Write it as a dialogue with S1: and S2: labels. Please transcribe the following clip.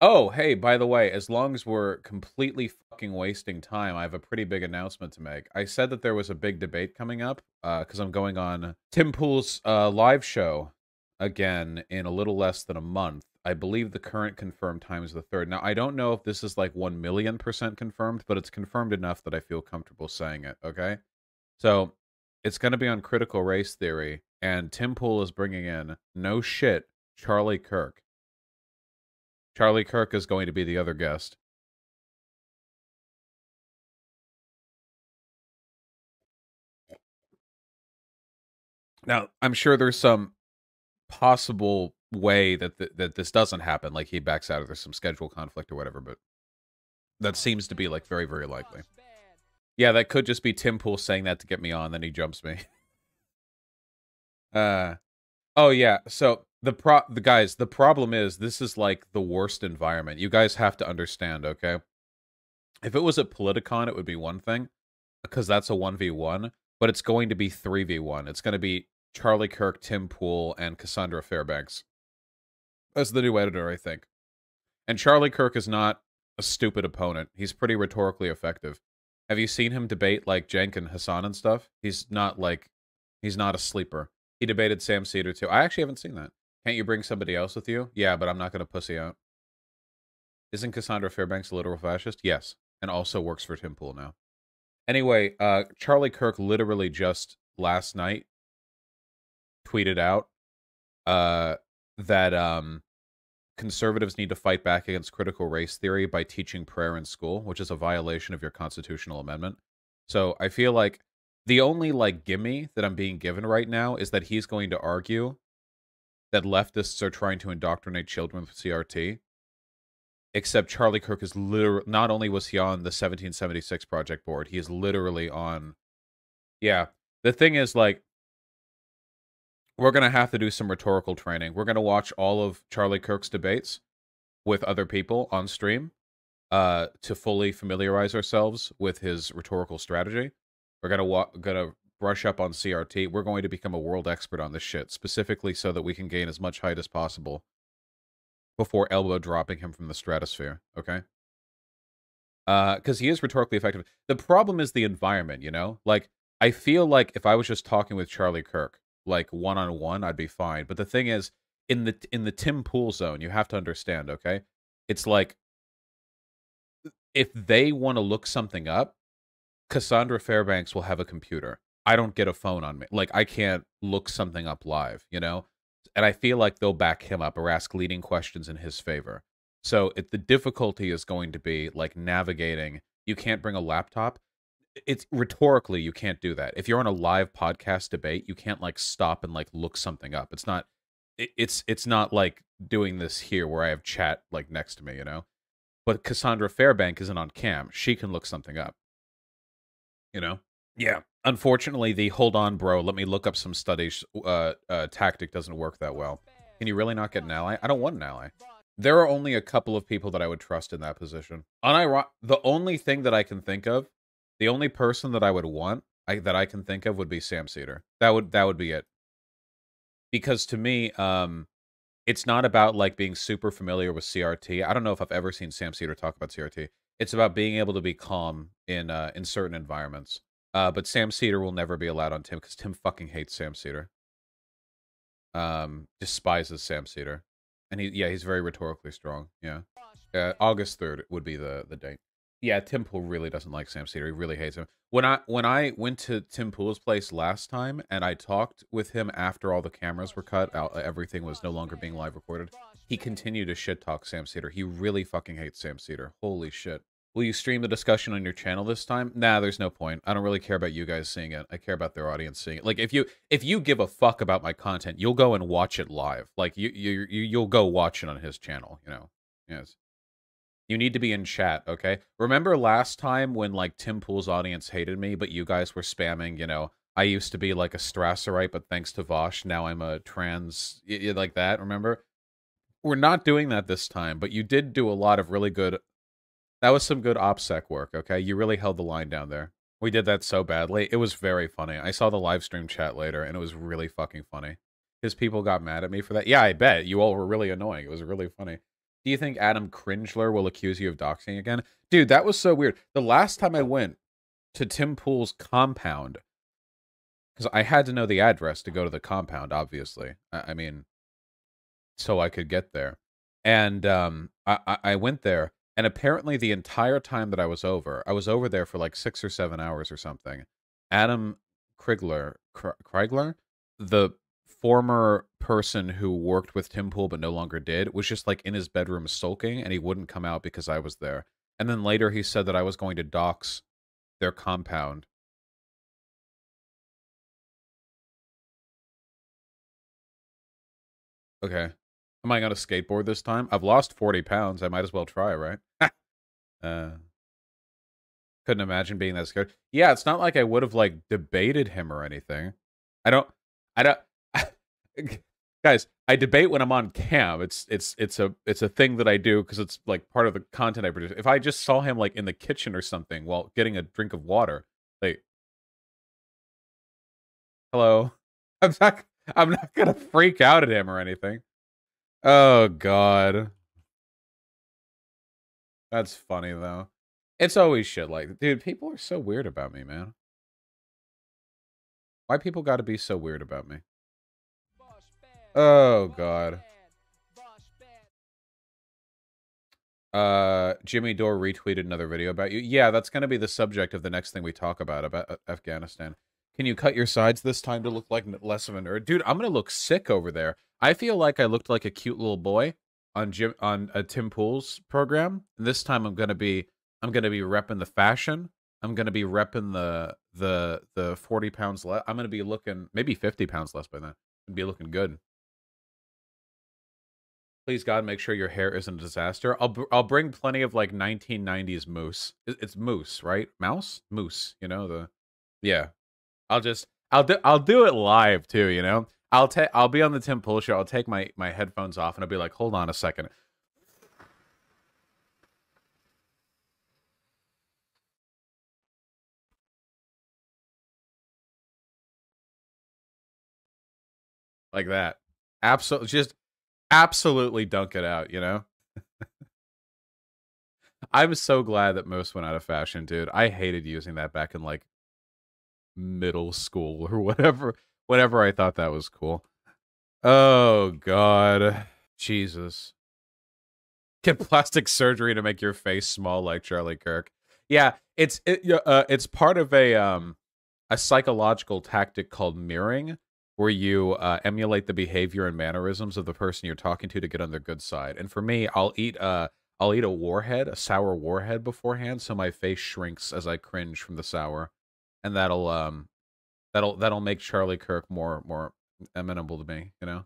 S1: Oh, hey, by the way, as long as we're completely fucking wasting time, I have a pretty big announcement to make. I said that there was a big debate coming up, because I'm going on Tim Pool's live show again in a little less than a month. I believe the current confirmed time is the 3rd. Now, I don't know if this is like 1,000,000% confirmed, but it's confirmed enough that I feel comfortable saying it, okay? So, it's going to be on critical race theory, and Tim Pool is bringing in, no shit, Charlie Kirk. Charlie Kirk is going to be the other guest. Now, I'm sure there's some possible way that that this doesn't happen, like he backs out or there's some schedule conflict or whatever, but that seems to be like very, very likely. Yeah, that could just be Tim Pool saying that to get me on, then he jumps me. Oh yeah, so the guys, the problem is this is like the worst environment. You guys have to understand, okay? If it was at Politicon, it would be one thing, because that's a 1v1, but it's going to be 3v1. It's going to be Charlie Kirk, Tim Pool, and Cassandra Fairbanks. That's the new editor, I think. And Charlie Kirk is not a stupid opponent. He's pretty rhetorically effective. Have you seen him debate, like, Cenk and Hassan and stuff? He's not a sleeper. He debated Sam Cedar, too. I actually haven't seen that. Can't you bring somebody else with you? Yeah, but I'm not going to pussy out. Isn't Cassandra Fairbanks a literal fascist? Yes. And also works for Tim Pool now. Anyway, Charlie Kirk literally just last night tweeted out that conservatives need to fight back against critical race theory by teaching prayer in school, which is a violation of your constitutional amendment. So I feel like the only, like, gimme that I'm being given right now is that he's going to argue that leftists are trying to indoctrinate children with CRT. Except Charlie Kirk is literally, not only was he on the 1776 Project board, he is literally on, yeah. The thing is, like, we're going to have to do some rhetorical training. We're going to watch all of Charlie Kirk's debates with other people on stream to fully familiarize ourselves with his rhetorical strategy. We're going to brush up on CRT. We're going to become a world expert on this shit, specifically so that we can gain as much height as possible before elbow dropping him from the stratosphere, okay? Because he is rhetorically effective. The problem is the environment, you know? Like, I feel like if I was just talking with Charlie Kirk, like, one-on-one, I'd be fine. But the thing is, in the Tim Pool zone, you have to understand, okay? It's like, if they want to look something up, Cassandra Fairbanks will have a computer. I don't get a phone on me. Like, I can't look something up live, you know? And I feel like they'll back him up or ask leading questions in his favor. So the difficulty is going to be, like, navigating. You can't bring a laptop. It's rhetorically, you can't do that. If you're on a live podcast debate, you can't, like, stop and, like, look something up. It's not, it's not like doing this here where I have chat, like, next to me, you know? But Cassandra Fairbank isn't on cam. She can look something up, you know? Yeah. Unfortunately, the hold on, bro, let me look up some studies tactic doesn't work that well. Can you really not get an ally? I don't want an ally. There are only a couple of people that I would trust in that position. The only thing that I can think of, the only person that I would want, that I can think of would be Sam Cedar. That would be it. Because to me, it's not about, like, being super familiar with CRT. I don't know if I've ever seen Sam Cedar talk about CRT. It's about being able to be calm in certain environments. But Sam Cedar will never be allowed on Tim because Tim fucking hates Sam Cedar. Despises Sam Cedar. And he's very rhetorically strong. Yeah. August 3rd would be the date. Yeah, Tim Pool really doesn't like Sam Cedar. He really hates him. When I went to Tim Pool's place last time and I talked with him after all the cameras were cut, everything was no longer being live recorded, he continued to shit talk Sam Cedar. He really fucking hates Sam Cedar. Holy shit. Will you stream the discussion on your channel this time? Nah, there's no point. I don't really care about you guys seeing it. I care about their audience seeing it. Like, if you give a fuck about my content, you'll go and watch it live. Like, you'll go watch it on his channel, you know. Yes. You need to be in chat, okay? Remember last time when, like, Tim Pool's audience hated me, but you guys were spamming, you know, I used to be like a Strasserite, but thanks to Vaush, now I'm a trans, like that, remember? We're not doing that this time, but you did do a lot of really good. That was some good OPSEC work, okay? You really held the line down there. We did that so badly. It was very funny. I saw the live stream chat later, and it was really fucking funny. His people got mad at me for that. Yeah, I bet. You all were really annoying. It was really funny. Do you think Adam Cringler will accuse you of doxing again? Dude, that was so weird. The last time I went to Tim Pool's compound, because I had to know the address to go to the compound, obviously. I mean, so I could get there. And I went there, and apparently the entire time that I was over there for like 6 or 7 hours or something. Adam Cringler, the former person who worked with Tim Pool but no longer did, was just like in his bedroom sulking, and he wouldn't come out because I was there. And then later he said that I was going to dox their compound. Okay. Am I gonna skateboard this time? I've lost 40 pounds. I might as well try, right? uh, couldn't imagine being that scared. Yeah, it's not like I would have like debated him or anything. I don't. I don't. Guys, I debate when I'm on cam. It's a thing that I do because it's like part of the content I produce. If I just saw him like in the kitchen or something while getting a drink of water, like, hello, I'm not. I'm not gonna freak out at him or anything. Oh God. That's funny though. It's always shit like, dude, people are so weird about me, man. Why people gotta be so weird about me? Oh God. Jimmy Dore retweeted another video about you. Yeah, that's gonna be the subject of the next thing we talk about Afghanistan. Can you cut your sides this time to look like less of a nerd? Dude, I'm gonna look sick over there. I feel like I looked like a cute little boy on Tim Pool's program. This time I'm gonna be repping the fashion. I'm gonna be repping the 40 pounds less. I'm gonna be looking maybe 50 pounds less by then. I'd be looking good. Please God, make sure your hair isn't a disaster. I'll bring plenty of like 1990s mousse. It's mousse, right? Mouse, mousse. You know the, yeah. I'll do it live too. You know, I'll be on the Tim Pool show. I'll take my headphones off and I'll be like, hold on a second. Like that. Absolutely, just absolutely dunk it out. You know. I'm so glad that most went out of fashion, dude. I hated using that back in like middle school or whatever I thought that was cool. Oh God. Jesus. Get plastic surgery to make your face small like Charlie Kirk. Yeah, it's part of a psychological tactic called mirroring, where you emulate the behavior and mannerisms of the person you're talking to get on their good side. And for me, I'll eat a warhead, a sour warhead beforehand, so my face shrinks as I cringe from the sour, and that'll make Charlie Kirk more amenable to me, you know?